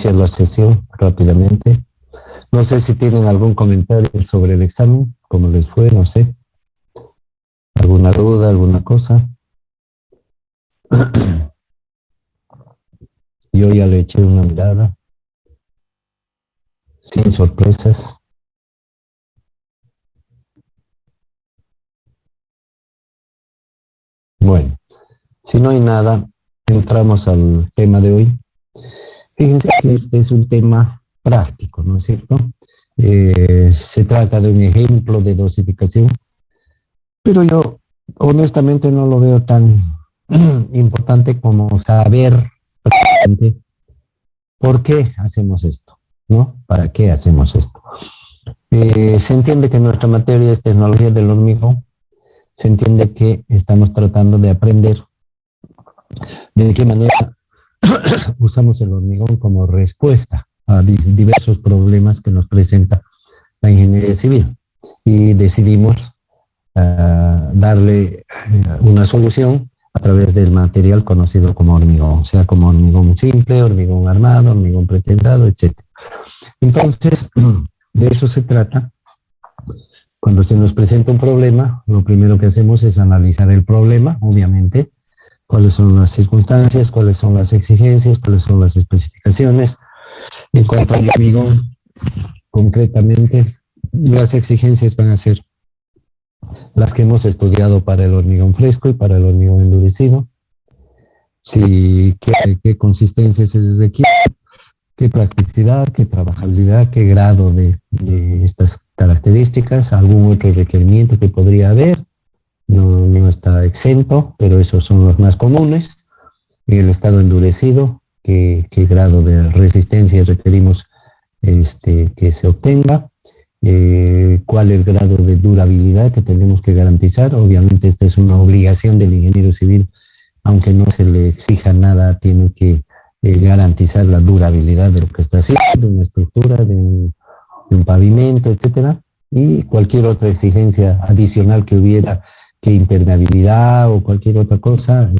iniciar la sesión rápidamente. No sé si tienen algún comentario sobre el examen, cómo les fue, no sé. ¿Alguna duda, alguna cosa? Yo ya le eché una mirada, sin sorpresas. Bueno, si no hay nada, entramos al tema de hoy. Fíjense que este es un tema práctico, ¿no es cierto? Se trata de un ejemplo de dosificación, pero yo honestamente no lo veo tan importante como saber prácticamente por qué hacemos esto, ¿no? ¿Para qué hacemos esto? Se entiende que nuestra materia es tecnología del hormigón, se entiende que estamos tratando de aprender de qué manera usamos el hormigón como respuesta a diversos problemas que nos presenta la ingeniería civil y decidimos darle una solución a través del material conocido como hormigón, sea como hormigón simple, hormigón armado, hormigón pretensado, etc. Entonces, de eso se trata. Cuando se nos presenta un problema, lo primero que hacemos es analizar el problema, obviamente, cuáles son las circunstancias, cuáles son las exigencias, cuáles son las especificaciones. En cuanto al hormigón, concretamente, las exigencias van a ser las que hemos estudiado para el hormigón fresco y para el hormigón endurecido. Si, qué consistencia se requiere, qué plasticidad, qué trabajabilidad, qué grado de estas características, algún otro requerimiento que podría haber. No está exento, pero esos son los más comunes. En el estado endurecido, qué grado de resistencia requerimos que se obtenga, cuál es el grado de durabilidad que tenemos que garantizar. Obviamente esta es una obligación del ingeniero civil, aunque no se le exija nada, tiene que garantizar la durabilidad de lo que está haciendo, de una estructura, de un pavimento, etcétera, y cualquier otra exigencia adicional que hubiera, que impermeabilidad o cualquier otra cosa,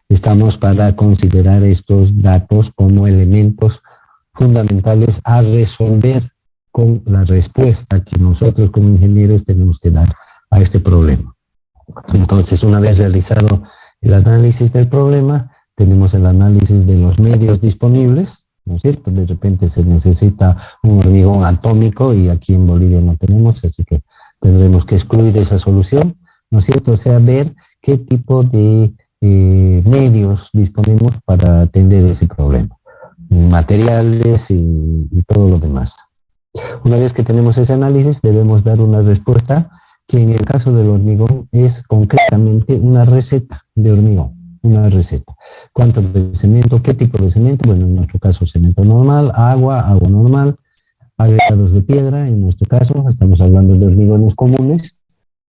estamos para considerar estos datos como elementos fundamentales a resolver con la respuesta que nosotros como ingenieros tenemos que dar a este problema. Entonces, una vez realizado el análisis del problema, tenemos el análisis de los medios disponibles, ¿no es cierto? De repente se necesita un hormigón atómico y aquí en Bolivia no tenemos, así que tendremos que excluir esa solución, ¿no es cierto? O sea, ver qué tipo de medios disponemos para atender ese problema, materiales y todo lo demás. Una vez que tenemos ese análisis, debemos dar una respuesta que en el caso del hormigón es concretamente una receta de hormigón, una receta. ¿Cuánto de cemento? ¿Qué tipo de cemento? Bueno, en nuestro caso cemento normal, agua normal, agregados de piedra, en nuestro caso estamos hablando de hormigones comunes.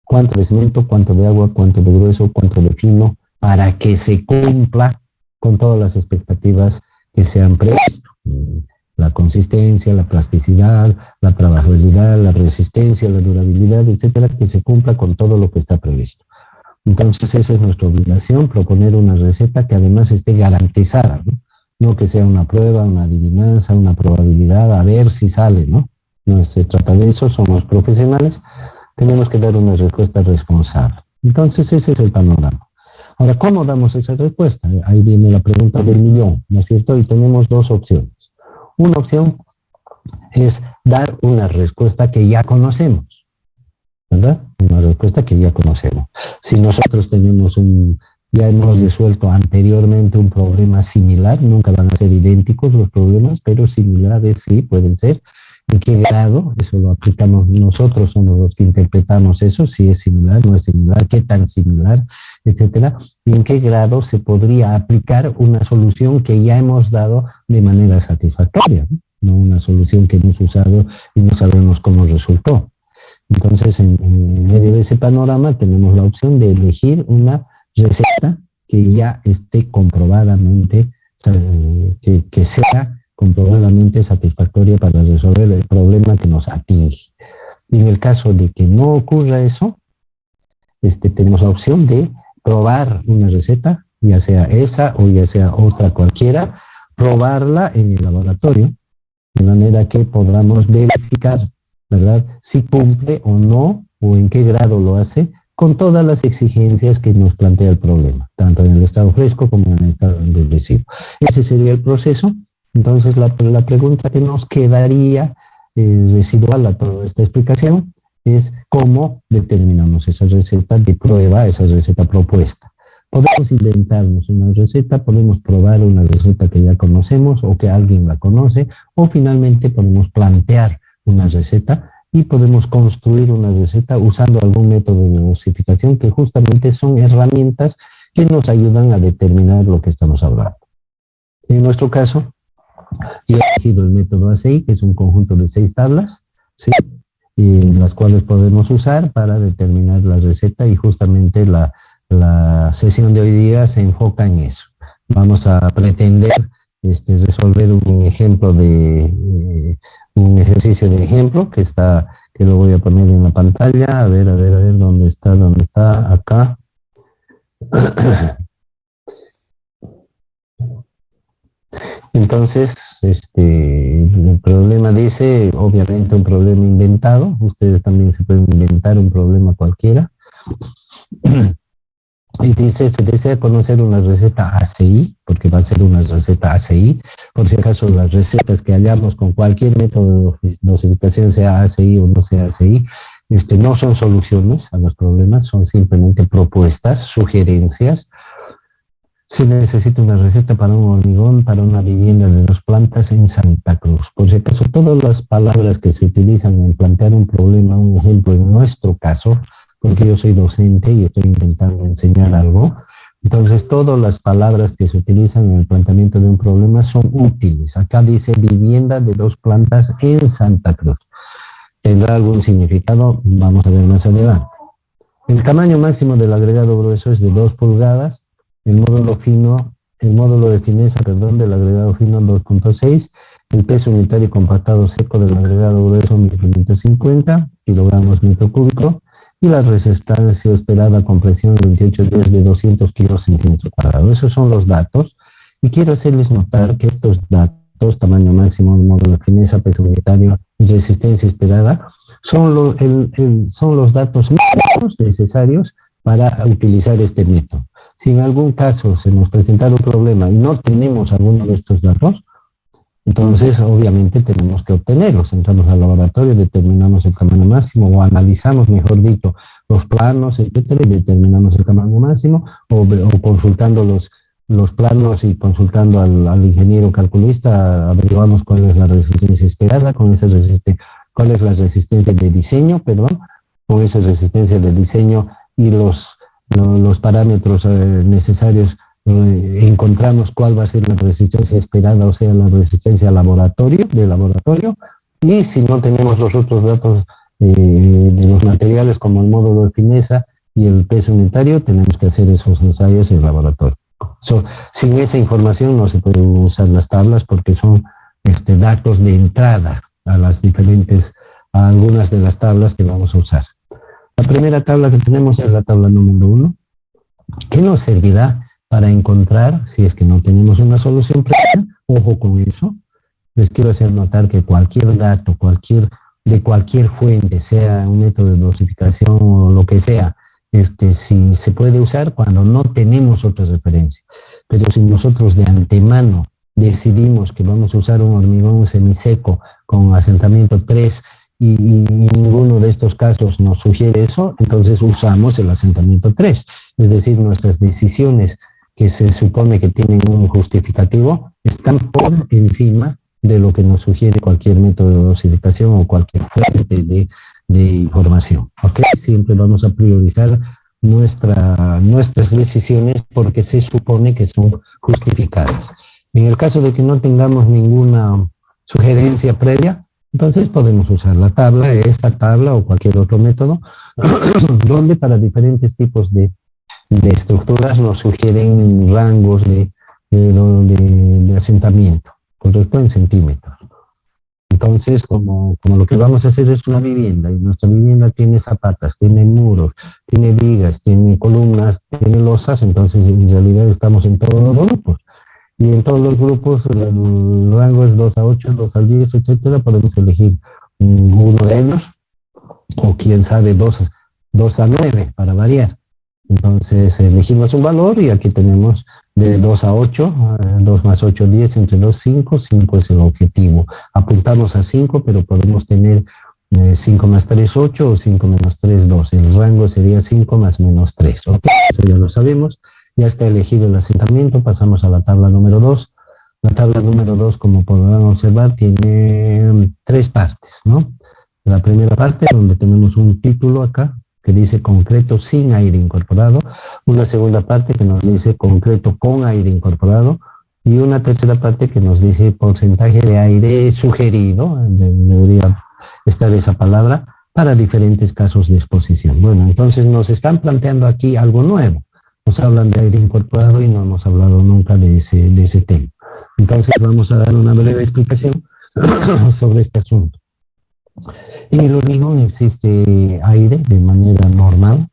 ¿Cuánto de cemento? ¿Cuánto de agua? ¿Cuánto de grueso? ¿Cuánto de fino? Para que se cumpla con todas las expectativas que se han previsto. La consistencia, la plasticidad, la trabajabilidad, la resistencia, la durabilidad, etcétera, que se cumpla con todo lo que está previsto. Entonces, esa es nuestra obligación, proponer una receta que además esté garantizada, ¿no? No que sea una prueba, una adivinanza, una probabilidad, a ver si sale, ¿no? No se trata de eso, somos profesionales, tenemos que dar una respuesta responsable. Entonces, ese es el panorama. Ahora, ¿cómo damos esa respuesta? Ahí viene la pregunta del millón, ¿no es cierto? Y tenemos dos opciones. Una opción es dar una respuesta que ya conocemos, ¿verdad? Una respuesta que ya conocemos. Si nosotros ya hemos resuelto anteriormente un problema similar, nunca van a ser idénticos los problemas, pero similares sí pueden ser. ¿En qué grado? Eso lo aplicamos nosotros, somos los que interpretamos eso, si es similar, no es similar, qué tan similar, etcétera. Y en qué grado se podría aplicar una solución que ya hemos dado de manera satisfactoria, no una solución que hemos usado y no sabemos cómo resultó. Entonces, en medio de ese panorama, tenemos la opción de elegir una receta que ya esté comprobadamente, que sea comprobadamente satisfactoria para resolver el problema que nos atinge. Y en el caso de que no ocurra eso, tenemos la opción de probar una receta, ya sea esa o ya sea otra cualquiera, probarla en el laboratorio, de manera que podamos verificar, ¿verdad?, si cumple o no, o en qué grado lo hace, con todas las exigencias que nos plantea el problema, tanto en el estado fresco como en el estado endurecido. Ese sería el proceso. Entonces, la pregunta que nos quedaría residual a toda esta explicación es cómo determinamos esa receta de prueba, esa receta propuesta. Podemos inventarnos una receta, podemos probar una receta que ya conocemos o que alguien la conoce, o finalmente podemos plantear una receta y podemos construir una receta usando algún método de dosificación que justamente son herramientas que nos ayudan a determinar lo que estamos hablando. En nuestro caso, yo he elegido el método ACI, que es un conjunto de 6 tablas, ¿sí?, y las cuales podemos usar para determinar la receta, y justamente la sesión de hoy día se enfoca en eso. Vamos a pretender resolver un ejemplo de un ejercicio de ejemplo que lo voy a poner en la pantalla. A ver, ¿dónde está? Acá. Entonces, el problema dice, obviamente un problema inventado. Ustedes también se pueden inventar un problema cualquiera. Y dice, se desea conocer una receta ACI, porque va a ser una receta ACI. Por si acaso, las recetas que hallamos con cualquier método de dosificación, sea ACI o no sea ACI, no son soluciones a los problemas, son simplemente propuestas, sugerencias. Se necesita una receta para un hormigón, para una vivienda de 2 plantas en Santa Cruz. Por si acaso, todas las palabras que se utilizan en plantear un problema, un ejemplo, en nuestro caso, porque yo soy docente y estoy intentando enseñar algo, entonces todas las palabras que se utilizan en el planteamiento de un problema son útiles. Acá dice vivienda de 2 plantas en Santa Cruz. ¿Tendrá algún significado? Vamos a ver más adelante. El tamaño máximo del agregado grueso es de 2 pulgadas. El módulo de fineza, del agregado fino 2.6, el peso unitario compactado seco del agregado grueso 1550 kilogramos metro cúbico, y la resistencia esperada con presión 28 días de 200 kilos centímetros cuadrados. Esos son los datos, y quiero hacerles notar que estos datos, tamaño máximo, módulo de fineza, peso unitario y resistencia esperada, son los datos mínimos necesarios para utilizar este método. Si en algún caso se nos presentara un problema y no tenemos alguno de estos datos, entonces obviamente tenemos que obtenerlos. Entramos al laboratorio, determinamos el tamaño máximo, o analizamos, mejor dicho, los planos, etcétera, y determinamos el tamaño máximo, o consultando los planos y consultando al ingeniero calculista, averiguamos cuál es la resistencia esperada, cuál es la resistencia de diseño, con esa resistencia de diseño y los parámetros necesarios, encontramos cuál va a ser la resistencia esperada, o sea, la resistencia de laboratorio, y si no tenemos los otros datos de los materiales, como el módulo de fineza y el peso unitario, tenemos que hacer esos ensayos en laboratorio. Sin esa información no se pueden usar las tablas, porque son datos de entrada a algunas de las tablas que vamos a usar. La primera tabla que tenemos es la tabla número 1, que nos servirá para encontrar, si es que no tenemos una solución previa. Ojo con eso, les quiero hacer notar que cualquier dato, de cualquier fuente, sea un método de dosificación o lo que sea, si se puede usar cuando no tenemos otra referencia. Pero si nosotros de antemano decidimos que vamos a usar un hormigón semiseco con asentamiento 3, y ninguno de estos casos nos sugiere eso, entonces usamos el asentamiento 3. Es decir, nuestras decisiones, que se supone que tienen un justificativo, están por encima de lo que nos sugiere cualquier método de dosificación o cualquier fuente de información. ¿Okay? Siempre vamos a priorizar nuestras decisiones porque se supone que son justificadas. En el caso de que no tengamos ninguna sugerencia previa, entonces podemos usar esta tabla o cualquier otro método, donde para diferentes tipos de estructuras nos sugieren rangos de asentamiento, correcto, en centímetros. Entonces, como lo que vamos a hacer es una vivienda, y nuestra vivienda tiene zapatas, tiene muros, tiene vigas, tiene columnas, tiene losas, entonces en realidad estamos en todos los grupos. Y en todos los grupos el rango es 2 a 8, 2 a 10, etcétera. Podemos elegir uno de ellos, o quién sabe, 2 a 9 para variar. Entonces elegimos un valor y aquí tenemos de 2 a 8, 2 más 8, 10, entre 2, 5, 5 es el objetivo. Apuntamos a 5, pero podemos tener 5 más 3, 8 o 5 menos 3, 2. El rango sería 5 más menos 3. ¿Ok? Eso ya lo sabemos. Ya está elegido el asentamiento. Pasamos a la tabla número 2. La tabla número 2, como podrán observar, tiene 3 partes, ¿no? La primera parte, donde tenemos un título acá, que dice concreto sin aire incorporado, una segunda parte que nos dice concreto con aire incorporado, y una tercera parte que nos dice porcentaje de aire sugerido, debería estar esa palabra, para diferentes casos de exposición. Bueno, entonces nos están planteando aquí algo nuevo. Nos hablan de aire incorporado y no hemos hablado nunca de ese tema. Entonces vamos a dar una breve explicación sobre este asunto. En el hormigón existe aire de manera normal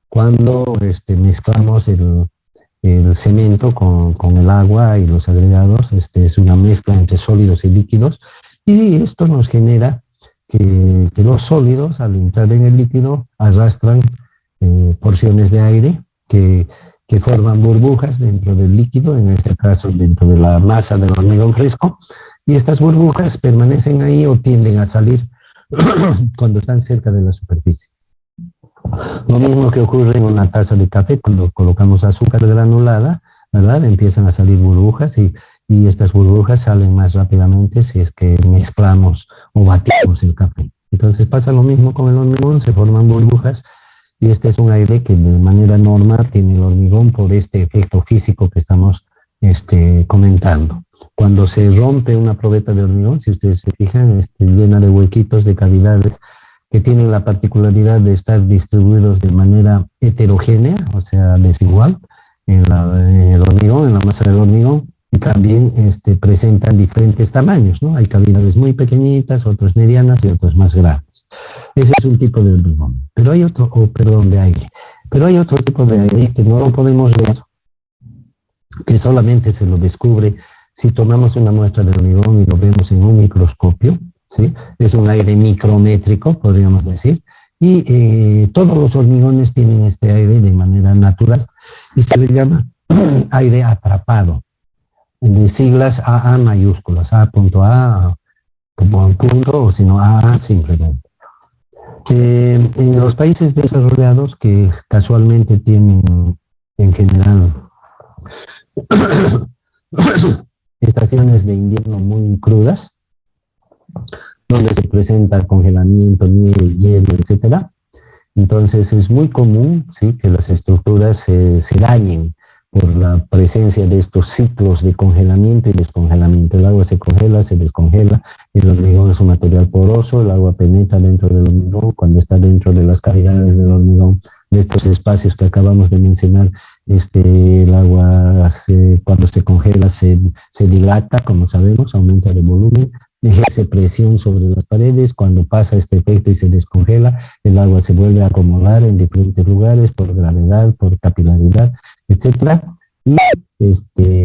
cuando mezclamos el cemento con el agua y los agregados. Es una mezcla entre sólidos y líquidos, y esto nos genera que los sólidos, al entrar en el líquido, arrastran porciones de aire que forman burbujas dentro del líquido, en este caso dentro de la masa del hormigón fresco, y estas burbujas permanecen ahí o tienden a salir cuando están cerca de la superficie. Lo mismo que ocurre en una taza de café cuando colocamos azúcar granulada, ¿verdad? Empiezan a salir burbujas y estas burbujas salen más rápidamente si es que mezclamos o batimos el café. Entonces pasa lo mismo con el hormigón, se forman burbujas, y este es un aire que de manera normal tiene el hormigón por este efecto físico que estamos comentando. Cuando se rompe una probeta de hormigón, si ustedes se fijan, llena de huequitos, de cavidades, que tienen la particularidad de estar distribuidos de manera heterogénea, o sea, desigual, en el hormigón, en la masa del hormigón, y también presentan diferentes tamaños, ¿no? Hay cavidades muy pequeñitas, otras medianas y otras más grandes. Ese es un tipo de hormigón. Pero hay otro, de aire. Pero hay otro tipo de aire que no lo podemos ver, que solamente se lo descubre si tomamos una muestra de hormigón y lo vemos en un microscopio, ¿sí? Es un aire micrométrico, podríamos decir, y todos los hormigones tienen este aire de manera natural, y se le llama aire atrapado, de siglas AA mayúsculas, A.A, como punto, o si no AA simplemente. En los países desarrollados, que casualmente tienen en general estaciones de invierno muy crudas, donde se presenta congelamiento, nieve, hielo, etcétera. Entonces es muy común, ¿sí?, que las estructuras se dañen por la presencia de estos ciclos de congelamiento y descongelamiento. El agua se congela, se descongela, el hormigón es un material poroso, el agua penetra dentro del hormigón, cuando está dentro de las cavidades del hormigón, de estos espacios que acabamos de mencionar, el agua cuando se congela se dilata, como sabemos, aumenta de volumen, ejerce presión sobre las paredes. Cuando pasa este efecto y se descongela, el agua se vuelve a acomodar en diferentes lugares por gravedad, por capilaridad, etcétera. Y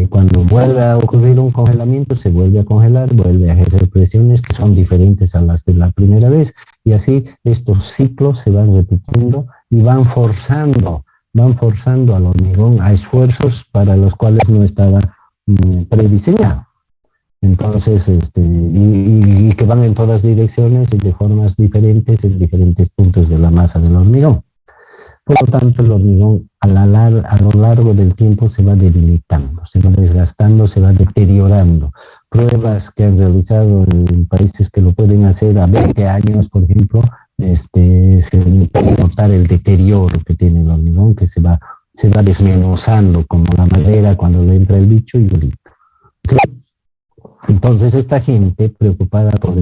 cuando vuelve a ocurrir un congelamiento, se vuelve a congelar, vuelve a ejercer presiones que son diferentes a las de la primera vez, y así estos ciclos se van repitiendo y van forzando al hormigón a esfuerzos para los cuales no estaba prediseñado. Entonces, y que van en todas direcciones y de formas diferentes en diferentes puntos de la masa del hormigón. Por lo tanto, el hormigón a lo largo del tiempo se va debilitando, se va desgastando, se va deteriorando. Pruebas que han realizado en países que lo pueden hacer a 20 años, por ejemplo, se puede notar el deterioro que tiene el hormigón, que se va desmenuzando como la madera cuando le entra el bicho y grita. ¿Okay? Entonces, esta gente, preocupada por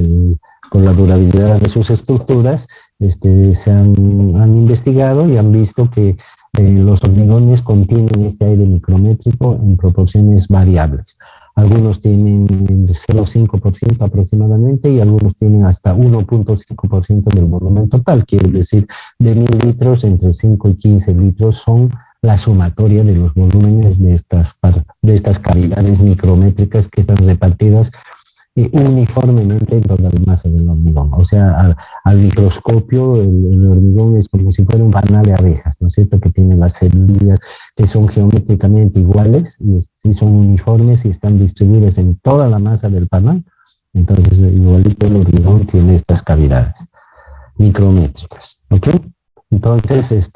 la durabilidad de sus estructuras, se han investigado y han visto que los hormigones contienen este aire micrométrico en proporciones variables. Algunos tienen 0,5% aproximadamente y algunos tienen hasta 1,5% del volumen total. Quiere decir, de 1000 litros, entre 5 y 15 litros son la sumatoria de los volúmenes de estas cavidades micrométricas que están repartidas uniformemente en toda la masa del hormigón. O sea, al microscopio el hormigón es como si fuera un panal de abejas, ¿no es cierto?, que tiene las cerillas que son geométricamente iguales y son uniformes y están distribuidas en toda la masa del panal. Entonces, igualito el hormigón tiene estas cavidades micrométricas, ¿ok? Entonces,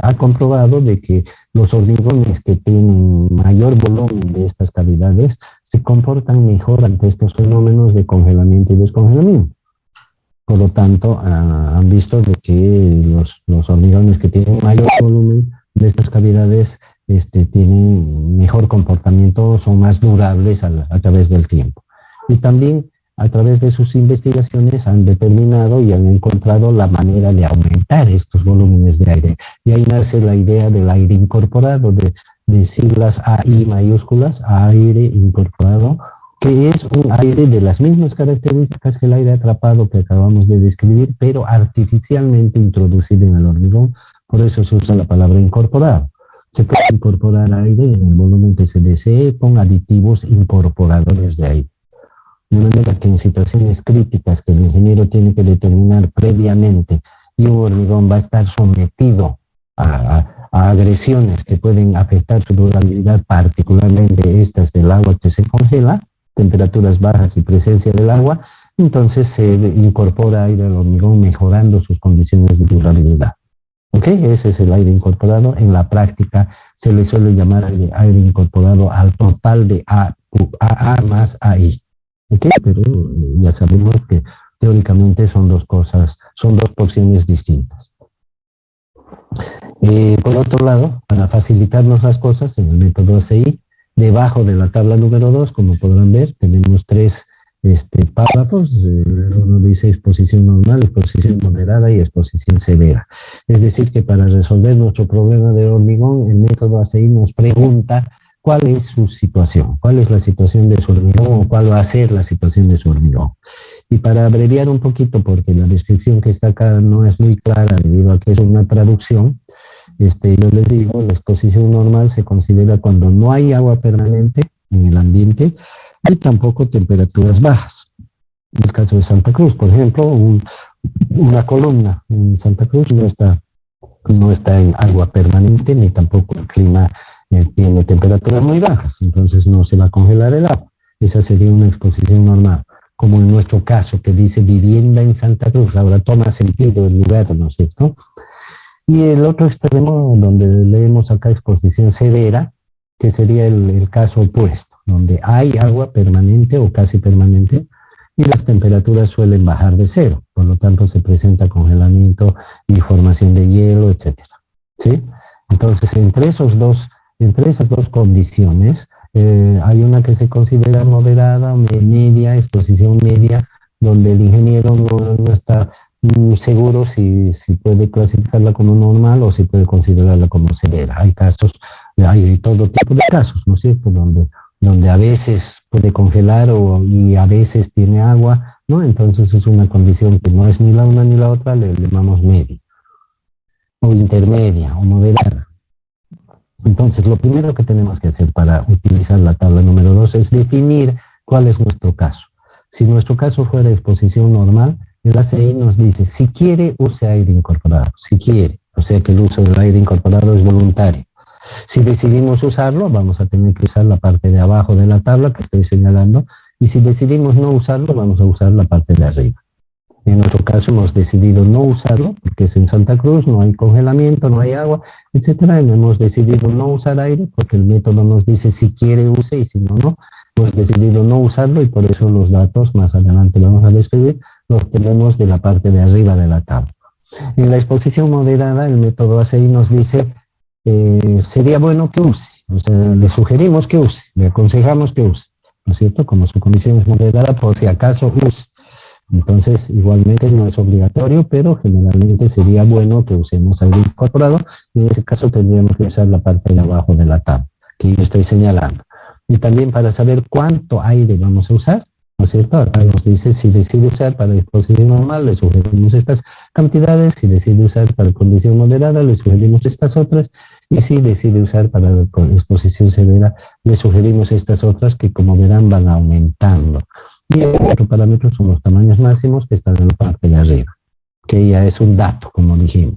ha comprobado de que los hormigones que tienen mayor volumen de estas cavidades se comportan mejor ante estos fenómenos de congelamiento y descongelamiento. Por lo tanto, han visto de que los hormigones que tienen mayor volumen de estas cavidades tienen mejor comportamiento, son más durables a través del tiempo. Y también a través de sus investigaciones han determinado y han encontrado la manera de aumentar estos volúmenes de aire. Y ahí nace la idea del aire incorporado, de siglas AI mayúsculas, aire incorporado, que es un aire de las mismas características que el aire atrapado que acabamos de describir, pero artificialmente introducido en el hormigón. Por eso se usa la palabra incorporado. Se puede incorporar aire en el volumen que se desee con aditivos incorporadores de aire. De manera que en situaciones críticas que el ingeniero tiene que determinar previamente y un hormigón va a estar sometido a agresiones que pueden afectar su durabilidad, particularmente estas del agua que se congela, temperaturas bajas y presencia del agua, entonces se incorpora aire al hormigón mejorando sus condiciones de durabilidad. ¿Ok? Ese es el aire incorporado. En la práctica se le suele llamar aire incorporado al total de AA más AI. ¿Ok? Pero ya sabemos que teóricamente son dos cosas, son dos porciones distintas. Por otro lado, para facilitarnos las cosas, en el método ACI, debajo de la tabla número 2, como podrán ver, tenemos tres párrafos. Uno dice exposición normal, exposición moderada y exposición severa. Es decir, que para resolver nuestro problema de hormigón, el método ACI nos pregunta cuál es su situación, cuál es la situación de su hormigón o cuál va a ser la situación de su hormigón. Y para abreviar un poquito, porque la descripción que está acá no es muy clara debido a que es una traducción, yo les digo, la exposición normal se considera cuando no hay agua permanente en el ambiente y tampoco temperaturas bajas. En el caso de Santa Cruz, por ejemplo, una columna en Santa Cruz no está en agua permanente, ni tampoco el clima tiene temperaturas muy bajas, entonces no se va a congelar el agua. Esa sería una exposición normal, como en nuestro caso que dice vivienda en Santa Cruz. Ahora toma sentido el lugar, ¿no es cierto? Y el otro extremo, donde leemos acá exposición severa, que sería el caso opuesto, donde hay agua permanente o casi permanente y las temperaturas suelen bajar de cero, por lo tanto se presenta congelamiento y formación de hielo, etcétera. ¿Sí? Entonces, entre esas dos condiciones, hay una que se considera moderada, media, exposición media, donde el ingeniero no está seguro si puede clasificarla como normal o si puede considerarla como severa. Hay casos, hay todo tipo de casos, ¿no es cierto?, donde a veces puede congelar y a veces tiene agua, ¿no? Entonces es una condición que no es ni la una ni la otra, le llamamos media, o intermedia, o moderada. Entonces, lo primero que tenemos que hacer para utilizar la tabla número 2 es definir cuál es nuestro caso. Si nuestro caso fuera exposición normal, el ACI nos dice, si quiere, use aire incorporado, si quiere. O sea que el uso del aire incorporado es voluntario. Si decidimos usarlo, vamos a tener que usar la parte de abajo de la tabla que estoy señalando, y si decidimos no usarlo, vamos a usar la parte de arriba. En nuestro caso hemos decidido no usarlo, porque es en Santa Cruz, no hay congelamiento, no hay agua, etcétera. Hemos decidido no usar aire, porque el método nos dice si quiere use y si no, no. Hemos decidido no usarlo y por eso los datos, más adelante vamos a describir, los tenemos de la parte de arriba de la tabla. En la exposición moderada, el método ACI nos dice, sería bueno que use, o sea, le sugerimos que use, le aconsejamos que use, ¿no es cierto? Como su condición es moderada, por si acaso use. Entonces, igualmente no es obligatorio, pero generalmente sería bueno que usemos aire incorporado, y en ese caso tendríamos que usar la parte de abajo de la tabla, que yo estoy señalando. Y también para saber cuánto aire vamos a usar, es cierto? Acá nos dice, si decide usar para exposición normal, le sugerimos estas cantidades, si decide usar para condición moderada, le sugerimos estas otras, y si decide usar para exposición severa, le sugerimos estas otras que, como verán, van aumentando. Y el otro parámetro son los tamaños máximos que están en la parte de arriba, que ya es un dato, como dijimos.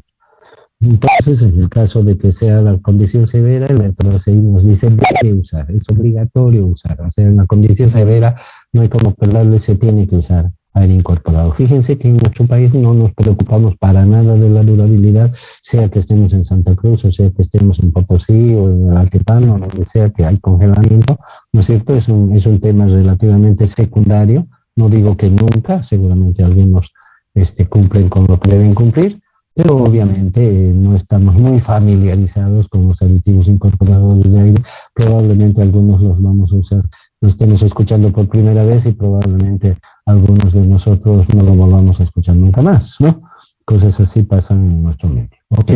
Entonces, en el caso de que sea la condición severa, el método CI nos dice debe usar, es obligatorio usar. O sea, en la condición severa no hay como pelarle, se tiene que usar aire incorporado. Fíjense que en nuestro país no nos preocupamos para nada de la durabilidad, sea que estemos en Santa Cruz, o sea que estemos en Potosí o en el Altiplano, o donde sea que hay congelamiento, ¿no es cierto? Es un tema relativamente secundario. No digo que nunca, seguramente algunos cumplen con lo que deben cumplir, pero obviamente no estamos muy familiarizados con los aditivos incorporados de aire. Probablemente algunos los vamos a usar, los estemos escuchando por primera vez y probablemente algunos de nosotros no lo volvamos a escuchar nunca más, ¿no? Cosas así pasan en nuestro medio. Ok,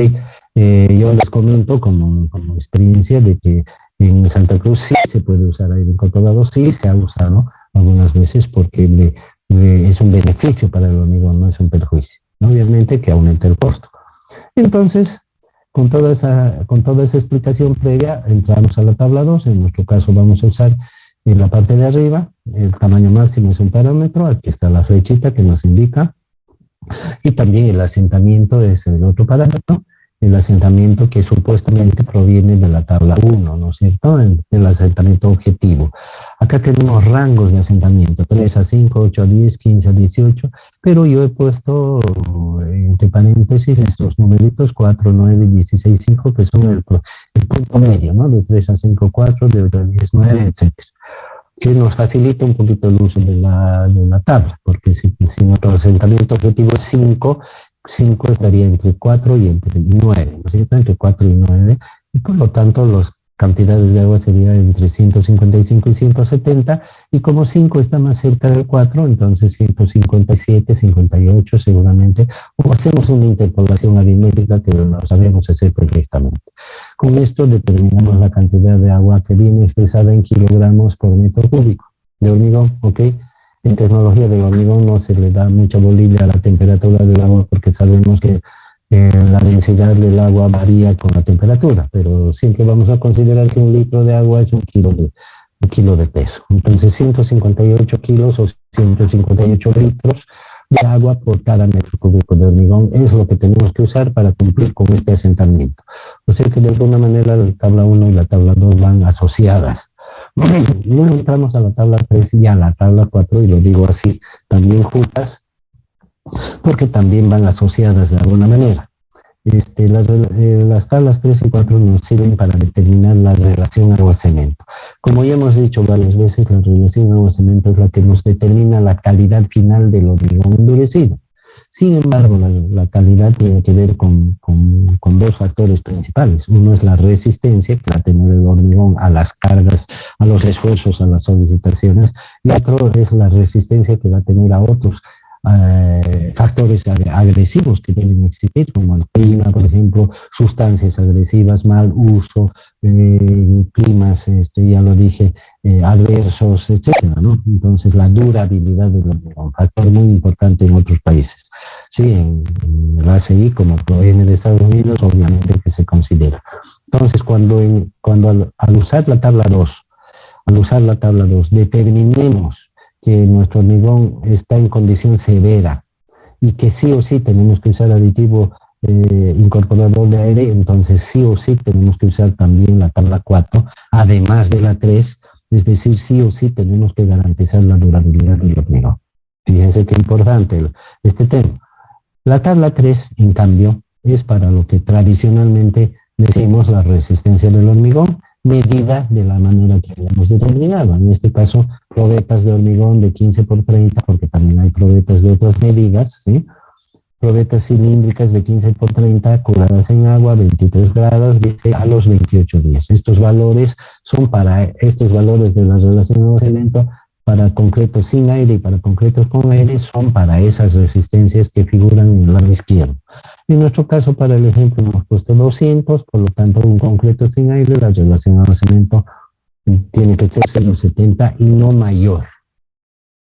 yo les comento como experiencia de que en Santa Cruz sí se puede usar aire incorporado, sí se ha usado algunas veces porque es un beneficio para el hormigón, no es un perjuicio. Obviamente que aumenta el costo. Entonces, con toda esa explicación previa, entramos a la tabla 2. En nuestro caso vamos a usar en la parte de arriba, el tamaño máximo es un parámetro, aquí está la flechita que nos indica, y también el asentamiento es el otro parámetro, el asentamiento que supuestamente proviene de la tabla 1, ¿no es cierto? El asentamiento objetivo. Acá tenemos rangos de asentamiento, 3 a 5, 8 a 10, 15 a 18, pero yo he puesto entre paréntesis estos numeritos 4, 9, 16, 5, que son el punto medio, ¿no? De 3 a 5, 4, de 8 a 10, 9, etcétera, que nos facilita un poquito el uso de la tabla, porque si nuestro asentamiento objetivo es 5, 5 estaría entre 4 y entre 9, ¿no es cierto? Entre 4 y 9, y por lo tanto las cantidades de agua serían entre 155 y 170, y como 5 está más cerca del 4, entonces 157, 58 seguramente, o hacemos una interpolación aritmética que lo sabemos hacer perfectamente. Con esto determinamos la cantidad de agua que viene expresada en kilogramos por metro cúbico de hormigón, ¿ok? En tecnología del hormigón no se le da mucha bolilla a la temperatura del agua porque sabemos que la densidad del agua varía con la temperatura, pero siempre vamos a considerar que un litro de agua es un kilo de peso. Entonces 158 kilos o 158 litros de agua por cada metro cúbico de hormigón es lo que tenemos que usar para cumplir con este asentamiento. O sea que de alguna manera la tabla 1 y la tabla 2 van asociadas. Luego entramos a la tabla 3 y a la tabla 4, y lo digo así, también juntas, porque también van asociadas de alguna manera. Las tablas 3 y 4 nos sirven para determinar la relación agua-cemento. Como ya hemos dicho varias veces, la relación agua-cemento es la que nos determina la calidad final del hormigón endurecido. Sin embargo, la calidad tiene que ver con dos factores principales. Uno es la resistencia que va a tener el hormigón a las cargas, a los esfuerzos, a las solicitaciones, y otro es la resistencia que va a tener a otros factores agresivos que deben existir, como el clima, por ejemplo, sustancias agresivas, mal uso, climas, ya lo dije, adversos, etcétera, ¿no? Entonces, la durabilidad del hormigón, un factor muy importante en otros países. Sí, en el ACI, como proviene de Estados Unidos, obviamente que se considera. Entonces, cuando al usar la tabla 2, determinemos que nuestro hormigón está en condición severa y que sí o sí tenemos que usar aditivo incorporador de aire, entonces sí o sí tenemos que usar también la tabla 4, además de la 3, es decir, sí o sí tenemos que garantizar la durabilidad del hormigón. Fíjense qué importante este tema. La tabla 3, en cambio, es para lo que tradicionalmente decimos la resistencia del hormigón, medida de la manera que habíamos determinado. En este caso, probetas de hormigón de 15 por 30, porque también hay probetas de otras medidas, ¿sí? Probetas cilíndricas de 15 por 30, curadas en agua, 23 grados, dice a los 28 días. Estos valores son para estos valores de la relación agua-cemento para concretos sin aire y para concretos con aire, son para esas resistencias que figuran en el lado izquierdo. En nuestro caso, para el ejemplo, hemos puesto 200, por lo tanto, un concreto sin aire, la relación agua-cemento tiene que ser 0,70 y no mayor.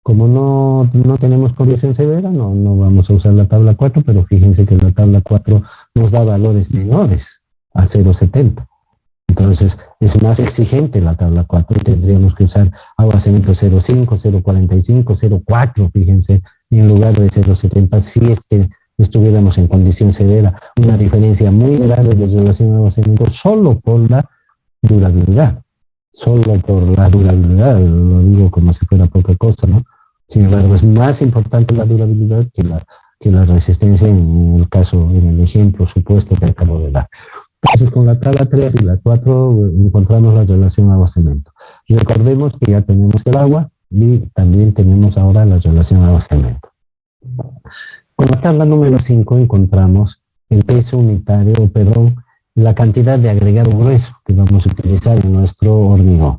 Como no tenemos condición severa, no vamos a usar la tabla 4, pero fíjense que la tabla 4 nos da valores menores a 0,70. Entonces, es más exigente la tabla 4 y tendríamos que usar agua cemento 0,5, 0,45, 0,4, fíjense, en lugar de 0,70, si es que estuviéramos en condición severa. Una diferencia muy grande de relación a agua cemento solo por la durabilidad, solo por la durabilidad, lo digo como si fuera poca cosa, ¿no? Sin embargo, es más importante la durabilidad que la resistencia en el caso, en el ejemplo supuesto que acabo de dar. Entonces, con la tabla 3 y la 4 encontramos la relación agua-cemento. Recordemos que ya tenemos el agua y también tenemos ahora la relación agua-cemento. Con la tabla número 5 encontramos el peso unitario, perdón, la cantidad de agregado grueso que vamos a utilizar en nuestro hormigón.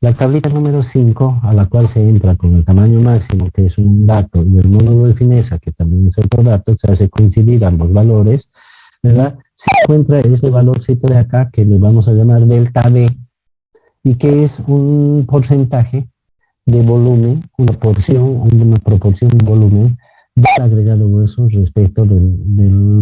La tablita número 5, a la cual se entra con el tamaño máximo, que es un dato, y el módulo de fineza, que también es otro dato, se hace coincidir ambos valores, ¿verdad? Se encuentra este valorcito de acá, que le vamos a llamar delta B, y que es un porcentaje de volumen, una proporción de volumen del agregado grueso respecto del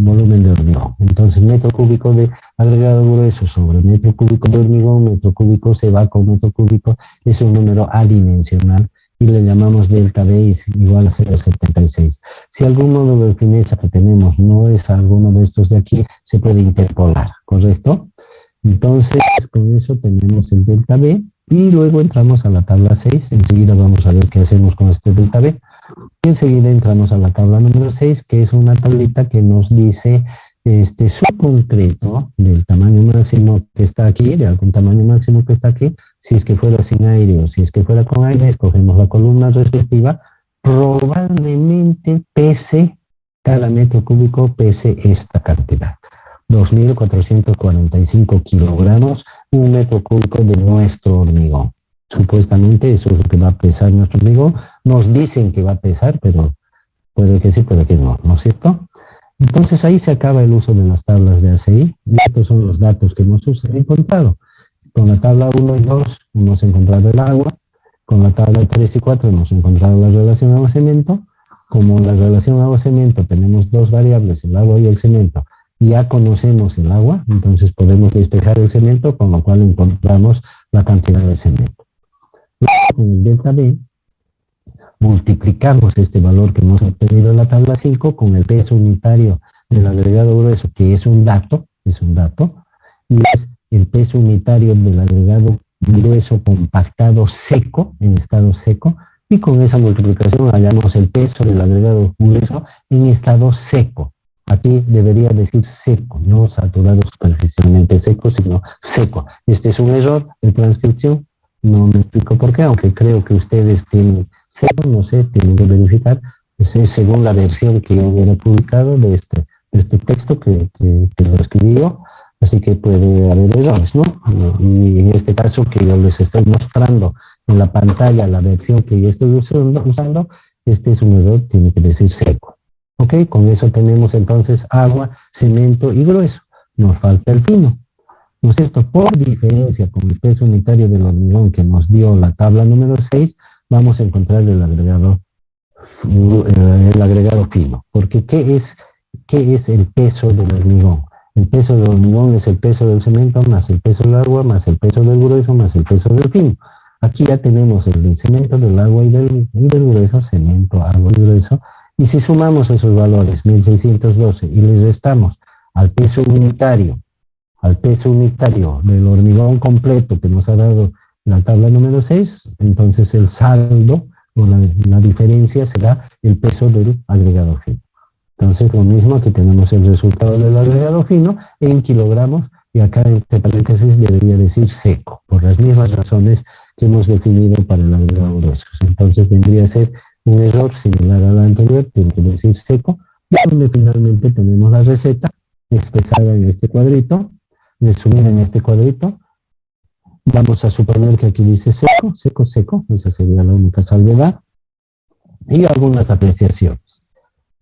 volumen de hormigón. Entonces, metro cúbico de agregado grueso sobre metro cúbico de hormigón, metro cúbico se va con metro cúbico, es un número adimensional y le llamamos delta B es igual a 0,76. Si algún módulo de fineza que tenemos no es alguno de estos de aquí, se puede interpolar, ¿correcto? Entonces, con eso tenemos el delta B y luego entramos a la tabla 6. Enseguida vamos a ver qué hacemos con este delta B. Y enseguida entramos a la tabla número 6, que es una tablita que nos dice su concreto del tamaño máximo que está aquí, de algún tamaño máximo que está aquí. Si es que fuera sin aire o si es que fuera con aire, escogemos la columna respectiva. Probablemente pese, cada metro cúbico pese esta cantidad. 2.445 kilogramos, un metro cúbico de nuestro hormigón. Supuestamente eso es lo que va a pesar nuestro hormigón. Nos dicen que va a pesar, pero puede que sí, puede que no, ¿no es cierto? Entonces ahí se acaba el uso de las tablas de ACI y estos son los datos que hemos encontrado. Con la tabla 1 y 2 hemos encontrado el agua, con la tabla 3 y 4 hemos encontrado la relación agua-cemento. Como la relación agua-cemento tenemos dos variables, el agua y el cemento, ya conocemos el agua, entonces podemos despejar el cemento, con lo cual encontramos la cantidad de cemento. Con el delta B, multiplicamos este valor que hemos obtenido en la tabla 5 con el peso unitario del agregado grueso, que es un dato, y es el peso unitario del agregado grueso compactado seco, en estado seco, y con esa multiplicación hallamos el peso del agregado grueso en estado seco. Aquí debería decir seco, no saturado superficialmente seco, sino seco. Este es un error de transcripción, no me explico por qué, aunque creo que ustedes tienen seco, no sé, tienen que verificar, según la versión que yo hubiera publicado de este texto que lo escribí yo, así que puede haber errores, ¿no? Y en este caso que yo les estoy mostrando en la pantalla la versión que yo estoy usando, este es un error, tiene que decir seco. Ok, con eso tenemos entonces agua, cemento y grueso. Nos falta el fino, ¿no es cierto? Por diferencia con el peso unitario del hormigón que nos dio la tabla número 6, vamos a encontrar el agregado fino. Porque ¿qué es el peso del hormigón? El peso del hormigón es el peso del cemento más el peso del agua, más el peso del grueso, más el peso del fino. Aquí ya tenemos el del cemento, del agua y del grueso, cemento, agua y grueso. Y si sumamos esos valores, 1612, y les restamos al peso unitario del hormigón completo que nos ha dado la tabla número 6, entonces el saldo o la diferencia será el peso del agregado fino. Entonces lo mismo, aquí tenemos el resultado del agregado fino en kilogramos y acá entre paréntesis debería decir seco, por las mismas razones que hemos definido para el agregado grueso. Entonces vendría a ser un error similar al anterior, tiene que decir seco, y donde finalmente tenemos la receta expresada en este cuadrito, resumida en este cuadrito. Vamos a suponer que aquí dice seco, seco, seco, esa sería la única salvedad, y algunas apreciaciones.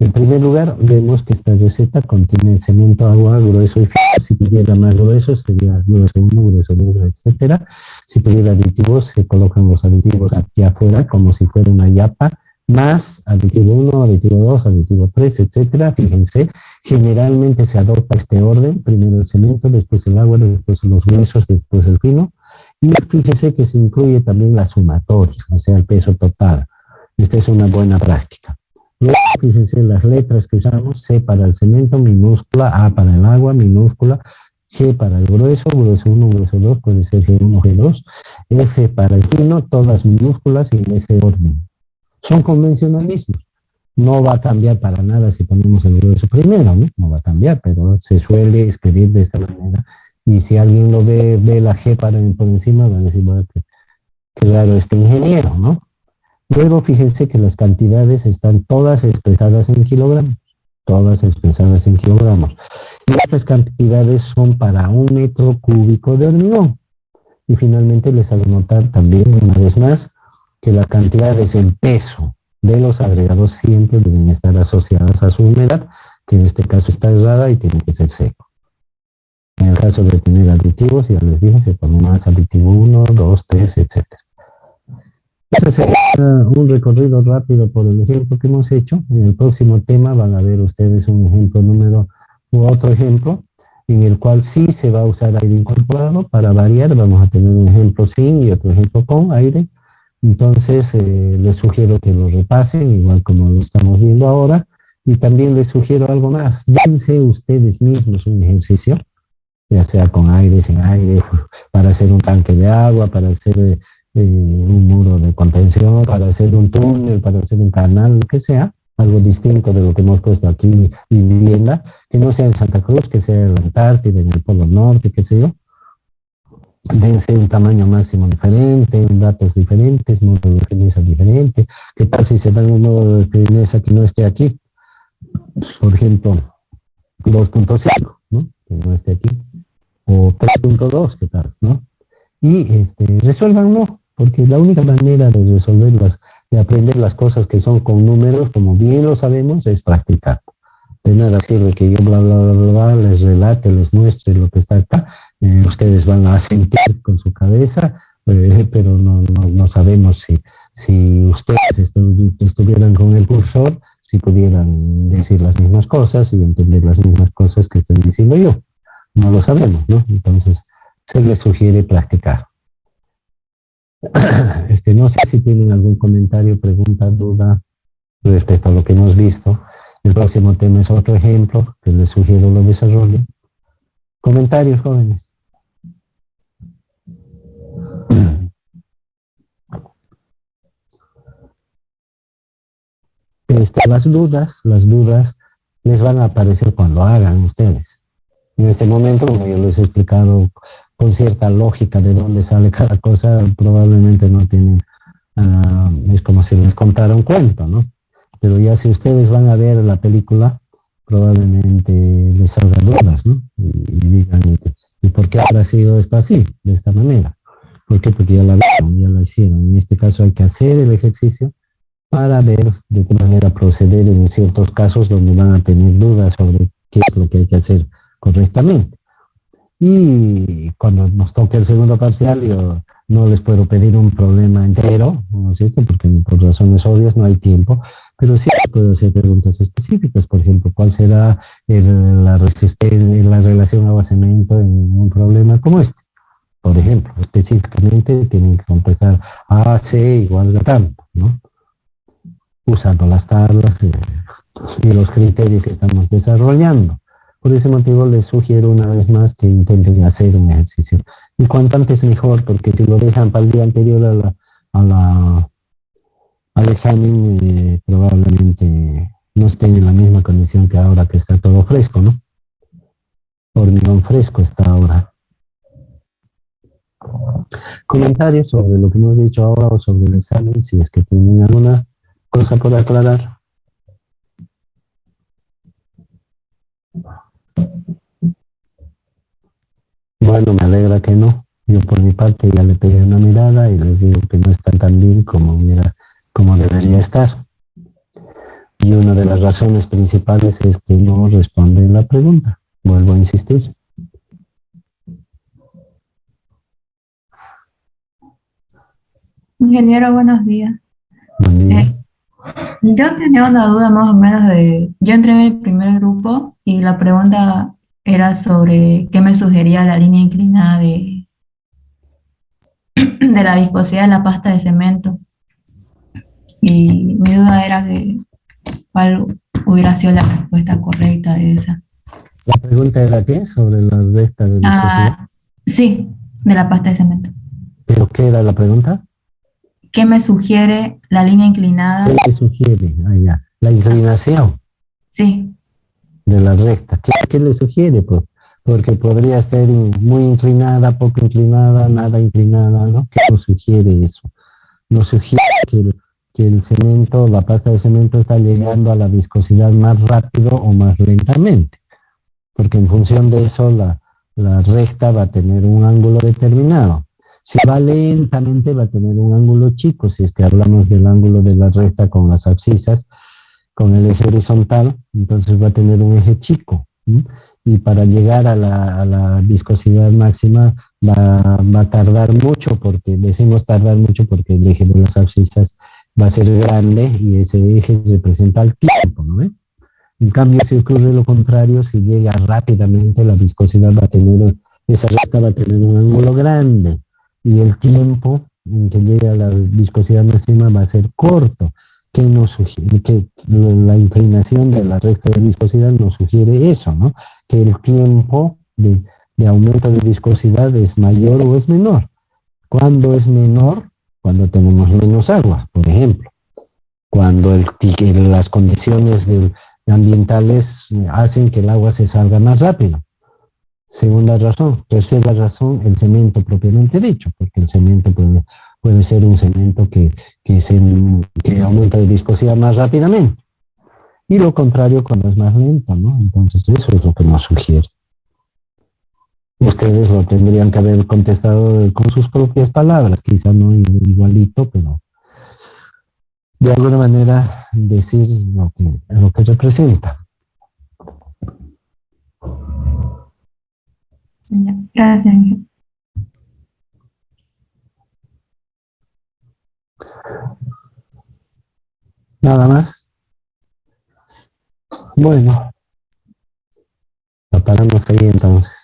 En primer lugar, vemos que esta receta contiene cemento, agua, grueso y fino. Si tuviera más grueso, sería grueso 1, grueso 2, etcétera. Si tuviera aditivos, se colocan los aditivos aquí afuera, como si fuera una yapa, más aditivo 1, aditivo 2, aditivo 3, etcétera. Fíjense, generalmente se adopta este orden, primero el cemento, después el agua, después los gruesos, después el fino. Y fíjese que se incluye también la sumatoria, o sea, el peso total. Esta es una buena práctica. Luego, fíjense las letras que usamos: C para el cemento, minúscula; A para el agua, minúscula; G para el grueso, grueso 1, grueso 2, puede ser G1, G2; F para el fino, todas minúsculas y en ese orden. Son convencionalismos. No va a cambiar para nada si ponemos el grueso primero, ¿no? No va a cambiar, pero se suele escribir de esta manera. Y si alguien lo ve la G por encima, va a decir, bueno, qué raro este ingeniero, ¿no? Luego fíjense que las cantidades están todas expresadas en kilogramos, todas expresadas en kilogramos. Y estas cantidades son para 1 metro cúbico de hormigón. Y finalmente les hago notar también, una vez más, que las cantidades en peso de los agregados siempre deben estar asociadas a su humedad, que en este caso está errada y tiene que ser seco. En el caso de tener aditivos, ya les dije, se pone más aditivo 1, 2, 3, etc. Este será un recorrido rápido por el ejemplo que hemos hecho. En el próximo tema van a ver ustedes un ejemplo número u otro ejemplo, en el cual sí se va a usar aire incorporado. Para variar, vamos a tener un ejemplo sin y otro ejemplo con aire. Entonces, les sugiero que lo repasen, igual como lo estamos viendo ahora. Y también les sugiero algo más: dense ustedes mismos un ejercicio, ya sea con aire, sin aire, para hacer un tanque de agua, para hacer un muro de contención, para hacer un túnel, para hacer un canal, lo que sea, algo distinto de lo que hemos puesto aquí, vivienda, que no sea en Santa Cruz, que sea en la Antártida, en el Polo Norte, qué sé yo. Dense un tamaño máximo diferente, datos diferentes, modo de firmeza diferente. ¿Qué tal si se dan un modo de firmeza que no esté aquí? Por ejemplo, 2.5, ¿no? Que no esté aquí. O 3.2, ¿qué tal? ¿No? Y resuélvanlo, porque la única manera de resolverlas, de aprender las cosas que son con números, como bien lo sabemos, es practicar. De nada sirve que yo bla, bla, bla, bla, bla, les relate, les muestre lo que está acá. Ustedes van a sentir con su cabeza, pero no sabemos si ustedes estuvieran con el cursor, si pudieran decir las mismas cosas y entender las mismas cosas que estoy diciendo yo. No lo sabemos, ¿no? Entonces, se les sugiere practicar. No sé si tienen algún comentario, pregunta, duda respecto a lo que hemos visto. El próximo tema es otro ejemplo que les sugiero lo desarrollen. Comentarios, jóvenes. Las dudas les van a aparecer cuando hagan ustedes. En este momento, como yo les he explicado con cierta lógica de dónde sale cada cosa, probablemente no tienen, es como si les contara un cuento, ¿no? Pero ya si ustedes van a ver la película, probablemente les salgan dudas, ¿no? Y digan, ¿y por qué habrá sido esto así, de esta manera? ¿Por qué? Porque ya la vieron, ya la hicieron. En este caso hay que hacer el ejercicio para ver de qué manera proceder en ciertos casos donde van a tener dudas sobre qué es lo que hay que hacer correctamente. Y cuando nos toque el segundo parcial, yo no les puedo pedir un problema entero, ¿no es cierto? Porque por razones obvias no hay tiempo, pero sí puedo hacer preguntas específicas. Por ejemplo, ¿cuál será la resistencia, la relación agua-cemento en un problema como este? Por ejemplo, específicamente tienen que contestar AC igual a tanto, ¿no? Usando las tablas y los criterios que estamos desarrollando. Por ese motivo les sugiero una vez más que intenten hacer un ejercicio. Y cuanto antes mejor, porque si lo dejan para el día anterior al examen, probablemente no estén en la misma condición que ahora que está todo fresco, ¿no? Hormigón fresco está ahora. Comentarios sobre lo que hemos dicho ahora o sobre el examen, si es que tienen alguna cosa por aclarar. Bueno, me alegra que no. Yo por mi parte ya le pegué una mirada y les digo que no está tan bien como debería estar. Y una de las razones principales es que no responde la pregunta. Vuelvo a insistir. Ingeniero, buenos días. Buen día. Eh, yo tenía una duda más o menos yo entré en el primer grupo y la pregunta era sobre qué me sugería la línea inclinada de la viscosidad de la pasta de cemento. Y mi duda era cuál hubiera sido la respuesta correcta de esa. La pregunta era ¿qué? Sobre la recta de viscosidad. Ah, sí, de la pasta de cemento. ¿Pero qué era la pregunta? ¿Qué me sugiere la línea ¿Qué inclinada? le sugiere? Ah, ya. La Ah, inclinación sí, de la recta. ¿Qué le sugiere? Pues? Porque podría ser muy inclinada, poco inclinada, nada inclinada, ¿no? ¿Qué nos sugiere eso? Nos sugiere que el cemento, la pasta de cemento está llegando a la viscosidad más rápido o más lentamente, porque en función de eso la recta va a tener un ángulo determinado. Si va lentamente va a tener un ángulo chico, si es que hablamos del ángulo de la recta con las abscisas, con el eje horizontal, entonces va a tener un eje chico. ¿Sí? Y para llegar a la viscosidad máxima va a tardar mucho, porque decimos tardar mucho porque el eje de las abscisas va a ser grande y ese eje representa el tiempo, ¿no? En cambio, si ocurre lo contrario, si llega rápidamente, la viscosidad va a tener, esa recta va a tener un ángulo grande y el tiempo en que llega a la viscosidad máxima va a ser corto, que nos sugiere que la inclinación de la recta de viscosidad nos sugiere eso, ¿no? Que el tiempo de aumento de viscosidad es mayor o es menor. ¿Cuándo es menor? Cuando tenemos menos agua, por ejemplo cuando las condiciones ambientales hacen que el agua se salga más rápido. Segunda razón. Tercera razón, el cemento propiamente dicho, porque el cemento puede ser un cemento que aumenta de viscosidad más rápidamente. Y lo contrario cuando es más lento, ¿no? Entonces eso es lo que nos sugiere. Ustedes lo tendrían que haber contestado con sus propias palabras, quizá no igualito, pero de alguna manera decir lo que representa. ya, gracias, ingeniero. Nada más. Bueno, la paramos ahí entonces.